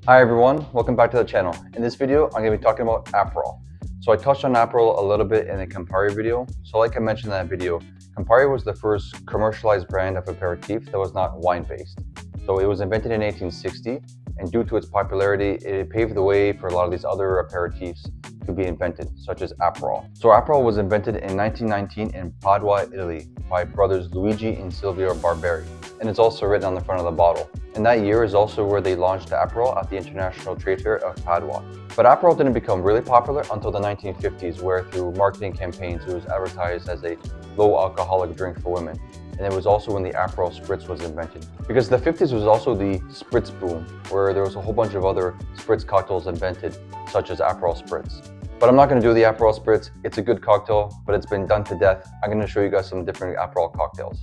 Hi everyone, welcome back to the channel. In this video, I'm going to be talking about Aperol. So I touched on Aperol a little bit in the Campari video. So like I mentioned in that video, Campari was the first commercialized brand of aperitif that was not wine-based. So it was invented in 1860, and due to its popularity, it paved the way for a lot of these other aperitifs to be invented, such as Aperol. So Aperol was invented in 1919 in Padua, Italy, by brothers Luigi and Silvio Barberi, and it's also written on the front of the bottle. And that year is also where they launched Aperol at the International Trade Fair of Padua. But Aperol didn't become really popular until the 1950s, where through marketing campaigns it was advertised as a low alcoholic drink for women. And it was also when the Aperol Spritz was invented. Because the 50s was also the Spritz boom, where there was a whole bunch of other Spritz cocktails invented, such as Aperol Spritz. But I'm not going to do the Aperol Spritz. It's a good cocktail, but it's been done to death. I'm going to show you guys some different Aperol cocktails.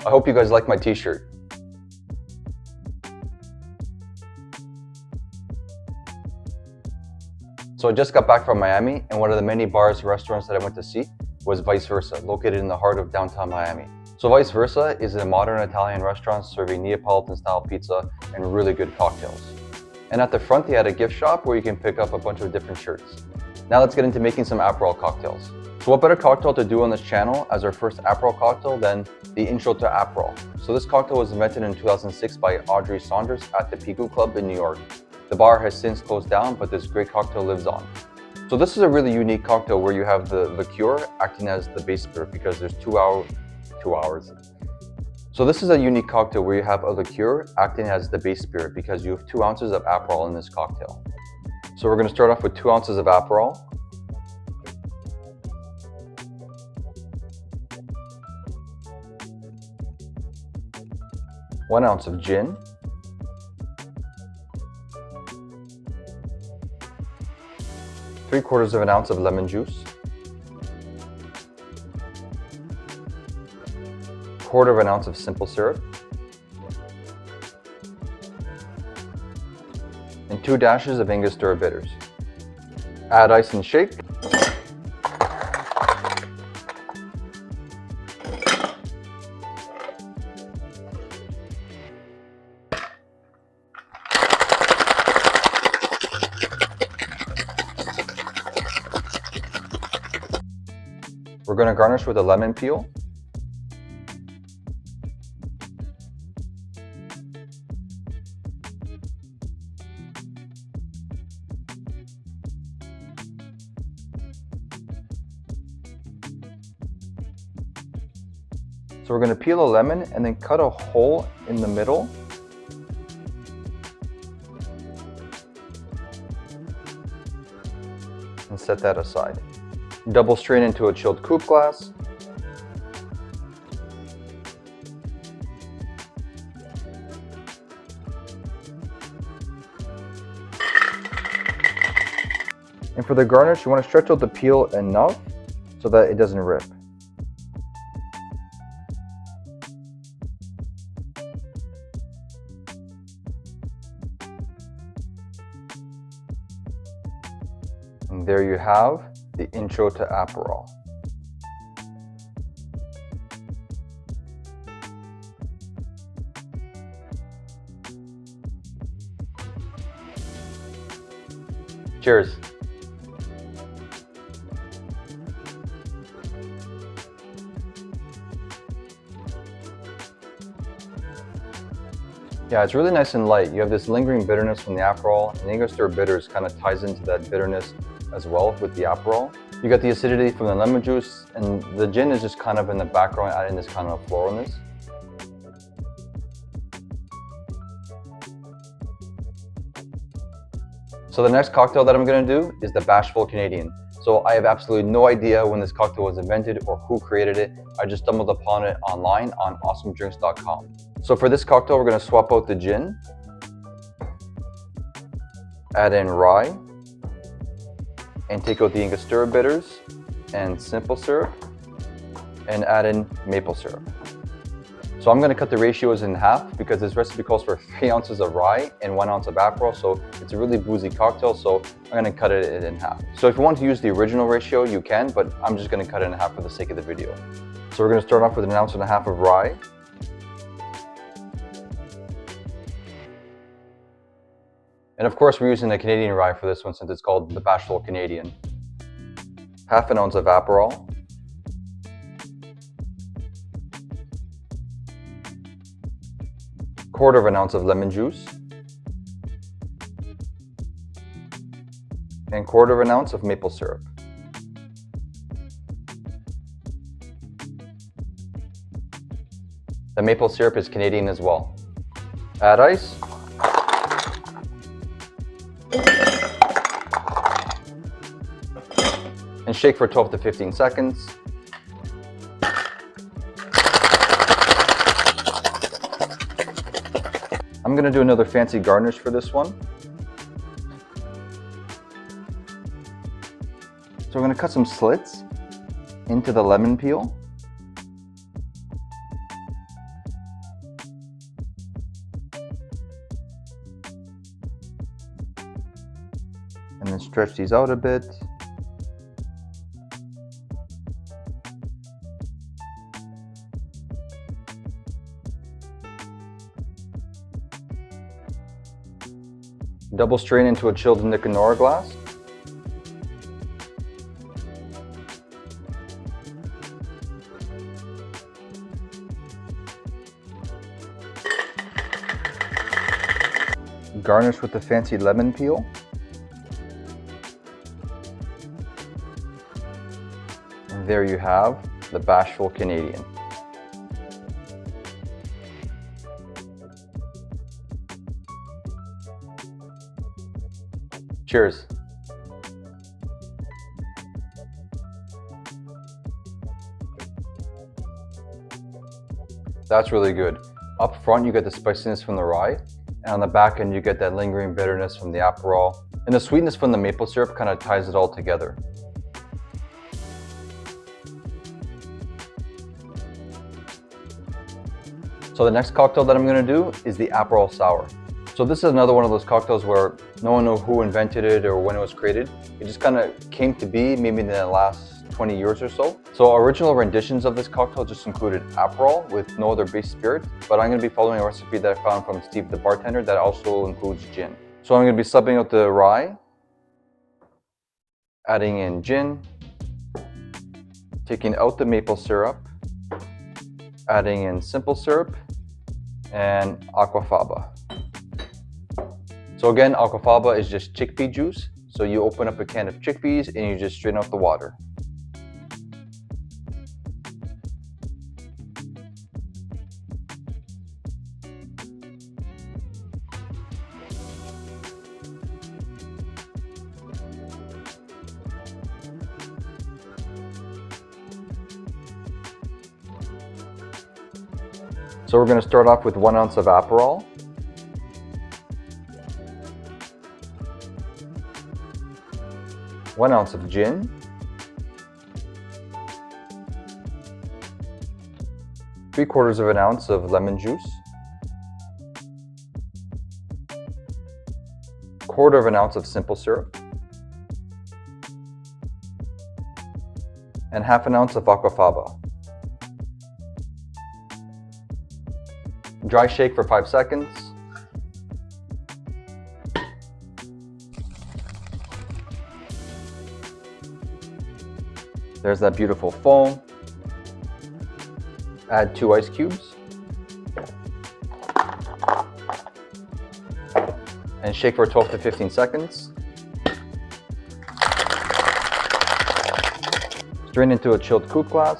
I hope you guys like my t-shirt. So I just got back from Miami, and one of the many bars and restaurants that I went to see was Vice Versa, located in the heart of downtown Miami. So Vice Versa is a modern Italian restaurant serving Neapolitan-style pizza and really good cocktails. And at the front, they had a gift shop where you can pick up a bunch of different shirts. Now let's get into making some Aperol cocktails. So what better cocktail to do on this channel as our first Aperol cocktail than the Intro to Aperol. So this cocktail was invented in 2006 by Audrey Saunders at the Pico Club in New York. The bar has since closed down, but this great cocktail lives on. So this is a really unique cocktail where you have the liqueur acting as the base spirit because there's two hours. So this is a unique cocktail where you have a liqueur acting as the base spirit because you have 2 ounces of Aperol in this cocktail. So we're going to start off with 2 ounces of Aperol. One ounce of gin. 3/4 of an ounce of lemon juice. 1/4 of an ounce of simple syrup. And 2 dashes of Angostura bitters. Add ice and shake. We're going to garnish with a lemon peel. So we're going to peel a lemon and then cut a hole in the middle. And set that aside. Double strain into a chilled coupe glass. And for the garnish, you want to stretch out the peel enough so that it doesn't rip. And there you have the Intro to Aperol. Cheers. Yeah, it's really nice and light. You have this lingering bitterness from the Aperol, and the Angostura bitters kind of ties into that bitterness as well with the Aperol. You got the acidity from the lemon juice, and the gin is just kind of in the background, adding this kind of floralness. So the next cocktail that I'm going to do is the Bashful Canadian. So I have absolutely no idea when this cocktail was invented or who created it. I just stumbled upon it online on awesomedrinks.com. So for this cocktail, we're going to swap out the gin, add in rye, and take out the Angostura bitters and simple syrup, and add in maple syrup. So I'm going to cut the ratios in half because this recipe calls for 3 ounces of rye and 1 ounce of Aperol, so it's a really boozy cocktail, so I'm going to cut it in half. So if you want to use the original ratio, you can, but I'm just going to cut it in half for the sake of the video. So we're going to start off with 1.5 ounces of rye, And of course, we're using a Canadian rye for this one since it's called the Bashful Canadian. Half an ounce of Aperol. Quarter of an ounce of lemon juice. And quarter of an ounce of maple syrup. The maple syrup is Canadian as well. Add ice. And shake for 12 to 15 seconds. I'm going to do another fancy garnish for this one. So we're going to cut some slits into the lemon peel. And then stretch these out a bit. Double strain into a chilled Angostura glass. Garnish with the fancy lemon peel. And there you have the Bashful Canadian. Cheers. That's really good. Up front, you get the spiciness from the rye, and on the back end, you get that lingering bitterness from the Aperol, and the sweetness from the maple syrup kind of ties it all together. So the next cocktail that I'm going to do is the Aperol Sour. So this is another one of those cocktails where no one knows who invented it or when it was created. It just kind of came to be maybe in the last 20 years or so. So original renditions of this cocktail just included Aperol with no other base spirit, but I'm going to be following a recipe that I found from Steve the bartender that also includes gin. So I'm going to be subbing out the rye, adding in gin, taking out the maple syrup, adding in simple syrup, and Aquafaba. So again, Aquafaba is just chickpea juice. So you open up a can of chickpeas and you just strain out the water. So we're going to start off with 1 ounce of Aperol. One ounce of gin, 3/4 of an ounce of lemon juice, 1/4 of an ounce of simple syrup, and 1/2 an ounce of Aquafaba. Dry shake for 5 seconds. There's that beautiful foam. Add 2 ice cubes. And shake for 12 to 15 seconds. Strain into a chilled coupe glass.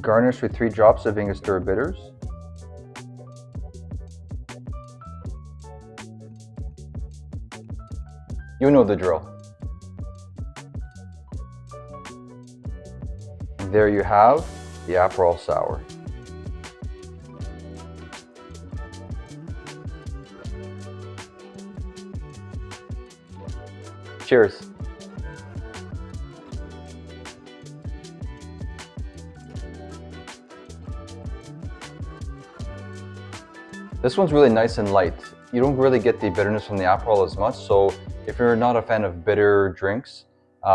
Garnish with 3 drops of Angostura bitters. You know the drill. And there you have the Aperol Sour. Cheers. This one's really nice and light. You don't really get the bitterness from the Aperol as much, so If you're not a fan of bitter drinks,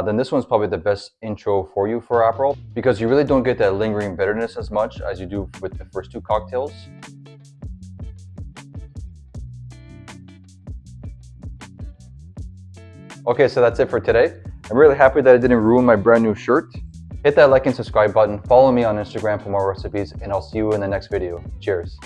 then this one's probably the best intro for you for Aperol, because you really don't get that lingering bitterness as much as you do with the first two cocktails. Okay, so that's it for today. I'm really happy that I didn't ruin my brand new shirt. Hit that like and subscribe button, follow me on Instagram for more recipes, and I'll see you in the next video. Cheers.